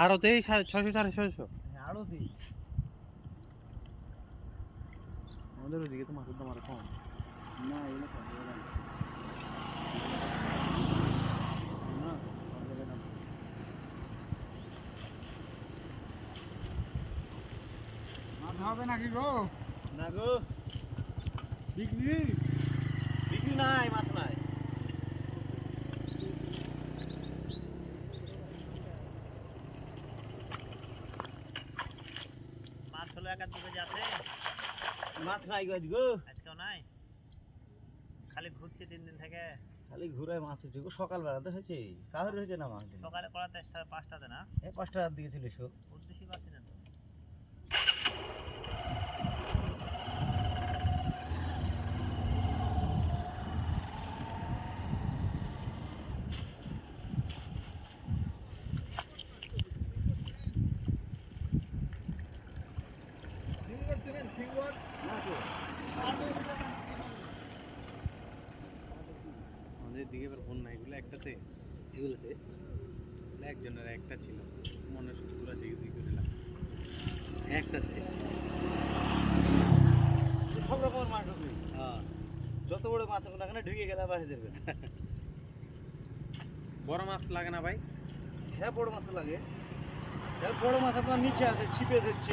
আরতেই 600 400 হ্যাঁ আরো দিই আমাদের ওদিকে তো মাছের দাম আরো কম। না এগুলো সব জায়গায় দাম। না সব জায়গায় দাম। মাছ হবে নাকি গো? না গো, বিক্রি বিক্রি নাই, মাছ নাই। মাছ হলো এক আধ দু কেজি আছে, মাছ নাই গো আজগো, আজকেও নাই। খালি ঘুরছি 3 দিন থেকে। খালি ঘুরে মাছ হচ্ছে গো। সকাল বেলাতে হয়েছে, কাহর হয়েছে না মাছ। সকালে করাতে 5টাতে না, এই 5টার দিকে ছিল এসো। উদ্দেশ্যই পাচ্ছি না তো। আমাদের দিকে এবার বন্যা এগুলো একটাতে, এগুলোতে একজনের একটা ছিল, মনে শুধু পুরো দিকে দিকে দিলাম একটাতে। সব রকমের মাছ ঢুকবে। হ্যাঁ, যত বড় মাছ হোক না কেন ঢুকে গেলে বাড়ি দেবে। বড় মাছ লাগে না ভাই? হ্যাঁ বড় মাছ লাগে। বড় মাছ আপনার নিচে আছে, ছিপে ধরছে।